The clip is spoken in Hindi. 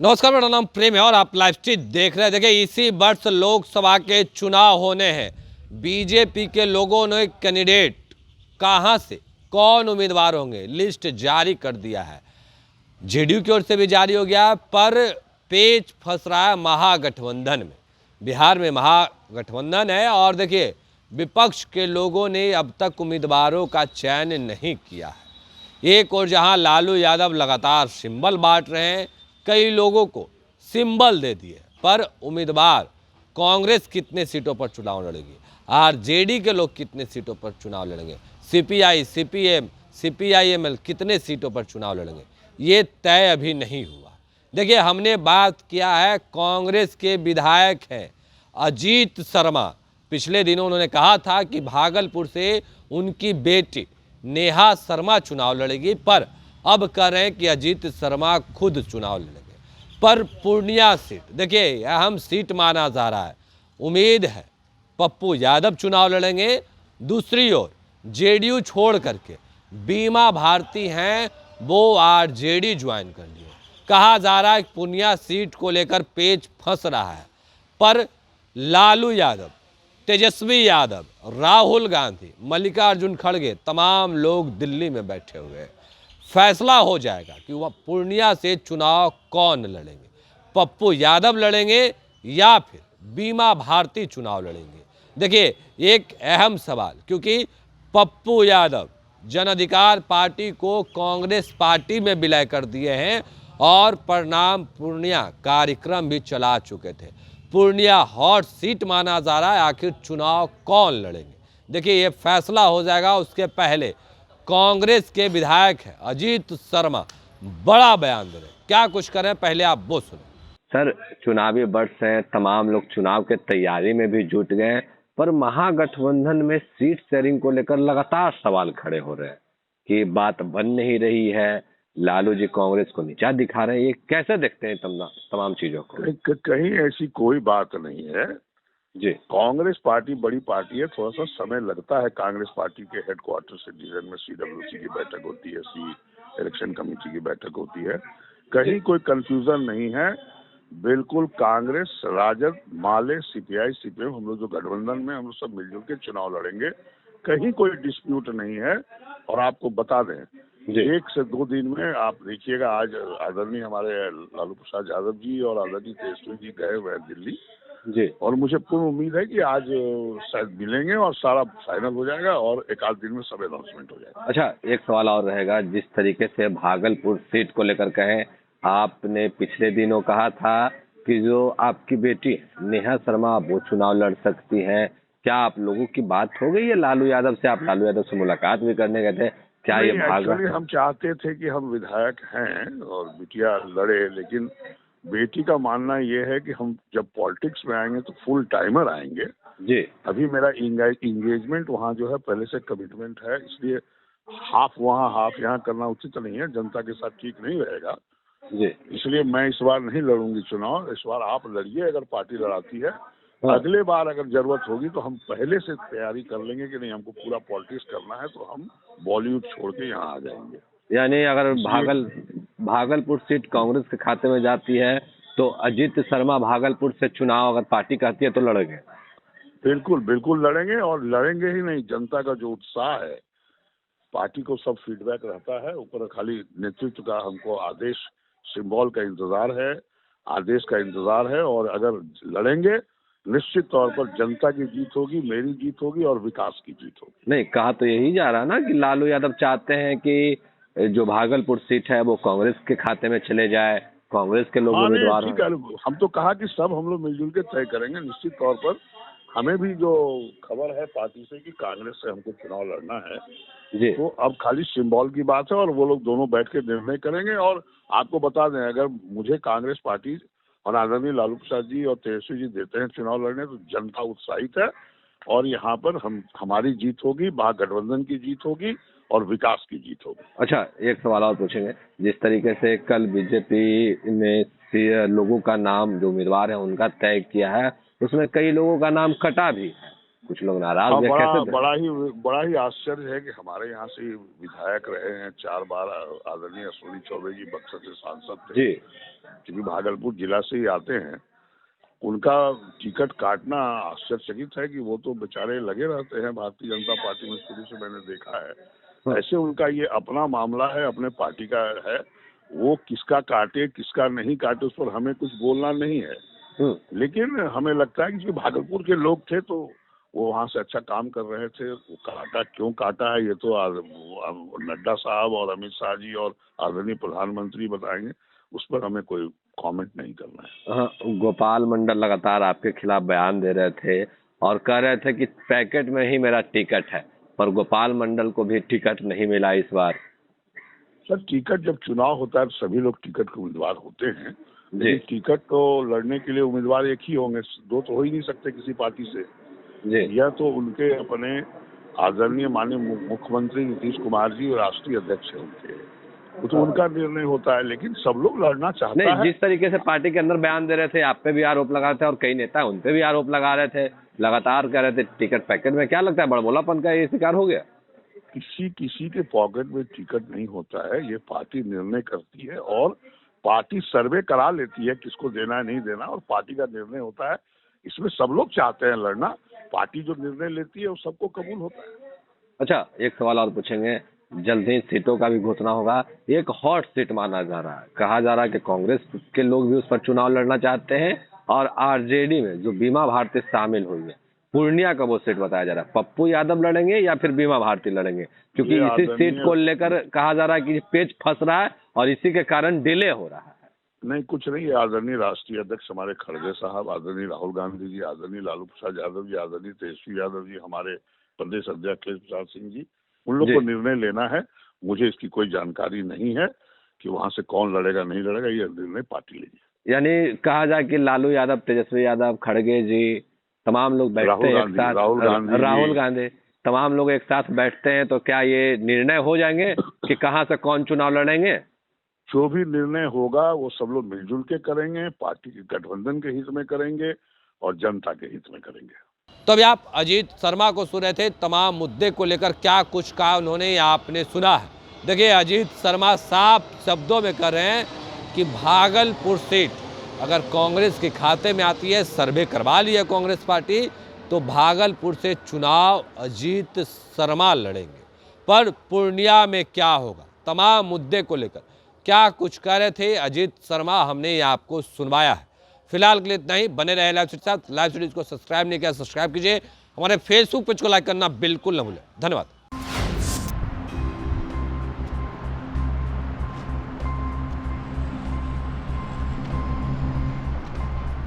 नमस्कार, मेरा नाम प्रेम है और आप लाइव स्ट्रीट देख रहे हैं। देखिए, इसी वर्ष लोकसभा के चुनाव होने हैं। बीजेपी के लोगों ने कैंडिडेट कहां से कौन उम्मीदवार होंगे लिस्ट जारी कर दिया है। जेडीयू की ओर से भी जारी हो गया, पर पेच फंस रहा है महागठबंधन में। बिहार में महागठबंधन है और देखिए, विपक्ष के लोगों ने अब तक उम्मीदवारों का चयन नहीं किया है। एक और जहां लालू यादव लगातार सिंबल बांट रहे हैं, कई लोगों को सिंबल दे दिए, पर उम्मीदवार कांग्रेस कितने सीटों पर चुनाव लड़ेगी, आरजेडी के लोग कितने सीटों पर चुनाव लड़ेंगे, सीपीआई, सीपीएम, सीपीआईएमएल कितने सीटों पर चुनाव लड़ेंगे, ये तय अभी नहीं हुआ। देखिए, हमने बात किया है, कांग्रेस के विधायक हैं अजीत शर्मा। पिछले दिनों उन्होंने कहा था कि भागलपुर से उनकी बेटी नेहा शर्मा चुनाव लड़ेगी, पर अब कह रहे हैं कि अजीत शर्मा खुद चुनाव लड़ेंगे। पर पूर्णिया सीट, देखिए, अहम सीट माना जा रहा है। उम्मीद है पप्पू यादव चुनाव लड़ेंगे। दूसरी ओर जेडीयू छोड़ करके बीमा भारती हैं, वो आरजेडी ज्वाइन कर लिए। कहा जा रहा है कि पूर्णिया सीट को लेकर पेच फंस रहा है, पर लालू यादव, तेजस्वी यादव, राहुल गांधी, मल्लिकार्जुन खड़गे, तमाम लोग दिल्ली में बैठे हुए हैं। फैसला हो जाएगा कि वह पूर्णिया से चुनाव कौन लड़ेंगे, पप्पू यादव लड़ेंगे या फिर बीमा भारती चुनाव लड़ेंगे। देखिए, एक अहम सवाल, क्योंकि पप्पू यादव जन अधिकार पार्टी को कांग्रेस पार्टी में विलय कर दिए हैं और परिणाम पूर्णिया कार्यक्रम भी चला चुके थे। पूर्णिया हॉट सीट माना जा रहा है, आखिर चुनाव कौन लड़ेंगे, देखिए ये फैसला हो जाएगा। उसके पहले कांग्रेस के विधायक है अजीत शर्मा बड़ा बयान दे रहे, क्या कुछ करें, पहले आप वो सुने। सर, चुनावी वर्ष है, तमाम लोग चुनाव के तैयारी में भी जुट गए हैं, पर महागठबंधन में सीट शेयरिंग को लेकर लगातार सवाल खड़े हो रहे हैं कि बात बन नहीं रही है। लालू जी कांग्रेस को नीचा दिखा रहे हैं। ये कैसे देखते हैं तमाम चीजों को? कहीं ऐसी कोई बात नहीं है जी। कांग्रेस पार्टी बड़ी पार्टी है, थोड़ा सा समय लगता है। कांग्रेस पार्टी के हेडक्वार्टर से डिवीजन में सीडब्ल्यूसी की बैठक होती है, सी इलेक्शन कमेटी की बैठक होती है। कहीं कोई कंफ्यूजन नहीं है। बिल्कुल कांग्रेस, राजद, माले, सीपीआई, सीपीएम, हम लोग जो गठबंधन में हम लोग सब मिलजुल के चुनाव लड़ेंगे। कहीं कोई डिस्प्यूट नहीं है। और आपको बता दें, 1 से 2 दिन में आप देखिएगा, आज आदरणीय हमारे लालू प्रसाद यादव जी और आदरणीय तेजस्वी जी गए हुए हैं दिल्ली जी। और मुझे पूर्ण उम्मीद है कि आज शायद मिलेंगे और सारा फाइनल हो जाएगा और एक आध दिन में सब अनाउंसमेंट हो जाएगा। अच्छा, एक सवाल और रहेगा। जिस तरीके से भागलपुर सीट को लेकर कहें, आपने पिछले दिनों कहा था कि जो आपकी बेटी नेहा शर्मा वो चुनाव लड़ सकती हैं। क्या आप लोगों की बात हो गई है लालू यादव से? आप लालू यादव से मुलाकात भी करने गए थे क्या? ये एक्चुअली हम चाहते थे कि हम विधायक हैं और बिटिया लड़े, लेकिन बेटी का मानना ये है कि हम जब पॉलिटिक्स में आएंगे तो फुल टाइमर आएंगे जी। अभी मेरा इंगेजमेंट वहाँ जो है पहले से कमिटमेंट है, इसलिए हाफ वहाँ हाफ यहाँ करना उचित नहीं है, जनता के साथ ठीक नहीं रहेगा जी। इसलिए मैं इस बार नहीं लड़ूंगी चुनाव। इस बार आप लड़िए अगर पार्टी लड़ाती है। अगले बार अगर जरूरत होगी तो हम पहले से तैयारी कर लेंगे कि नहीं हमको पूरा पॉलिटिक्स करना है, तो हम बॉलीवुड छोड़ के यहाँ आ जाएंगे। यानी अगर भागलपुर सीट कांग्रेस के खाते में जाती है तो अजीत शर्मा भागलपुर से चुनाव अगर पार्टी कहती है तो लड़ेंगे? बिल्कुल बिल्कुल लड़ेंगे, और लड़ेंगे ही नहीं। जनता का जो उत्साह है, पार्टी को सब फीडबैक रहता है, ऊपर खाली नेतृत्व का हमको आदेश, सिंबल का इंतजार है, आदेश का इंतजार है। और अगर लड़ेंगे निश्चित तौर पर जनता की जीत होगी, मेरी जीत होगी और विकास की जीत होगी। नहीं, कहा तो यही जा रहा ना कि लालू यादव चाहते हैं कि जो भागलपुर सीट है वो कांग्रेस के खाते में चले जाए, कांग्रेस के लोग उम्मीदवार ठीक है। हम तो कहा कि सब हम लोग मिलजुल के तय करेंगे। निश्चित तौर पर हमें भी जो खबर है पार्टी से कि कांग्रेस से हमको चुनाव लड़ना है जी। तो अब खाली सिंबल की बात है और वो लोग दोनों बैठ के निर्णय करेंगे। और आपको बता दें, अगर मुझे कांग्रेस पार्टी और आदरणीय लालू प्रसाद जी और तेजस्वी जी देते हैं चुनाव लड़ने, तो जनता उत्साहित है और यहाँ पर हमारी जीत होगी, महागठबंधन की जीत होगी और विकास की जीत होगी। अच्छा, एक सवाल और पूछेंगे। जिस तरीके से कल बीजेपी ने लोगों का नाम, जो उम्मीदवार है उनका तय किया है, उसमें कई लोगों का नाम कटा भी है। कुछ लोग नाराज हाँ, हैं, कैसे देखें? बड़ा ही आश्चर्य है कि हमारे यहाँ से विधायक रहे हैं 4 बार। आदरणीय अश्विनी चौबे जी बक्सर से सांसद थे, जी क्योंकि भागलपुर जिला से ही आते हैं। उनका टिकट काटना आश्चर्यचकित है कि वो तो बेचारे लगे रहते हैं भारतीय जनता पार्टी में, शुरू से मैंने देखा है। ऐसे उनका ये अपना मामला है, अपने पार्टी का है। वो किसका काटे किसका नहीं काटे उस पर हमें कुछ बोलना नहीं है। लेकिन हमें लगता है कि भागलपुर के लोग थे तो वो वहाँ से अच्छा काम कर रहे थे। वो काटा क्यों काटा है ये तो नड्डा साहब और अमित शाह जी और आदरणीय प्रधानमंत्री बताएंगे, उस पर हमें कोई कमेंट नहीं करना है। हाँ, गोपाल मंडल लगातार आपके खिलाफ बयान दे रहे थे और कह रहे थे कि पैकेट में ही मेरा टिकट है, पर गोपाल मंडल को भी टिकट नहीं मिला इस बार। सर, टिकट जब चुनाव होता है तो सभी लोग टिकट के उम्मीदवार होते हैं, जी लेकिन टिकट तो लड़ने के लिए उम्मीदवार एक ही होंगे, 2 तो हो ही नहीं सकते किसी पार्टी से। जी यह तो उनके अपने आदरणीय माननीय मुख्यमंत्री नीतीश कुमार जी राष्ट्रीय अध्यक्ष है उनके, वो तो उनका निर्णय होता है। लेकिन सब लोग लड़ना चाहता नहीं, है। जिस तरीके से पार्टी के अंदर बयान दे रहे थे, आप पे भी आरोप लगा रहे थे और कई नेता उन पे भी आरोप लगा रहे थे, लगातार कह रहे थे टिकट पैकेट में। क्या लगता है बड़बोलापन का ये शिकार हो गया? किसी के पॉकेट में टिकट नहीं होता है, ये पार्टी निर्णय करती है और पार्टी सर्वे करा लेती है किसको देना है नहीं देना, और पार्टी का निर्णय होता है। इसमें सब लोग चाहते हैं लड़ना, पार्टी जो निर्णय लेती है वो सबको कबूल होता है। अच्छा, एक सवाल और पूछेंगे, जल्द ही सीटों का भी घोषणा होगा। एक हॉट सीट माना जा रहा है, कहा जा रहा है कि कांग्रेस के लोग भी उस पर चुनाव लड़ना चाहते हैं और आरजेडी में जो बीमा भारती शामिल हुई है, पूर्णिया का वो सीट बताया जा रहा है। पप्पू यादव लड़ेंगे या फिर बीमा भारती लड़ेंगे? क्योंकि इसी सीट को लेकर कहा जा रहा है कि पेच फंस रहा है और इसी के कारण डिले हो रहा है। नहीं, कुछ नहीं। आदरणीय राष्ट्रीय अध्यक्ष हमारे खड़गे साहब, आदरणीय राहुल गांधी जी, आदरणीय लालू प्रसाद यादव जी, आदरणीय तेजस्वी यादव जी, हमारे प्रदेश अध्यक्ष अखिलेश प्रसाद सिंह जी, उन लोग को निर्णय लेना है। मुझे इसकी कोई जानकारी नहीं है कि वहां से कौन लड़ेगा नहीं लड़ेगा, ये निर्णय पार्टी लेगी। यानी कहा जाए कि लालू यादव, तेजस्वी यादव, खड़गे जी, तमाम लोग बैठते हैं एक साथ, राहुल गांधी, तमाम लोग एक साथ बैठते हैं, तो क्या ये निर्णय हो जाएंगे कि कहां से कौन चुनाव लड़ेंगे? जो भी निर्णय होगा वो सब लोग मिलजुल के करेंगे, पार्टी के गठबंधन के हित में करेंगे और जनता के हित में करेंगे। तो अभी आप अजीत शर्मा को सुन रहे थे, तमाम मुद्दे को लेकर क्या कुछ कहा उन्होंने आपने सुना है। देखिए, अजीत शर्मा साफ शब्दों में कह रहे हैं कि भागलपुर सीट अगर कांग्रेस के खाते में आती है, सर्वे करवा लिया कांग्रेस पार्टी, तो भागलपुर से चुनाव अजीत शर्मा लड़ेंगे। पर पूर्णिया में क्या होगा, तमाम मुद्दे को लेकर क्या कुछ कह रहे थे अजीत शर्मा, हमने ये आपको सुनवाया है। फिलहाल के लिए इतना ही। बने रहे लाइव स्टूडियो के साथ। लाइव स्टूडियो को सब्सक्राइब नहीं किया, सब्सक्राइब कीजिए। हमारे फेसबुक पेज को लाइक करना बिल्कुल न भूलें। धन्यवाद।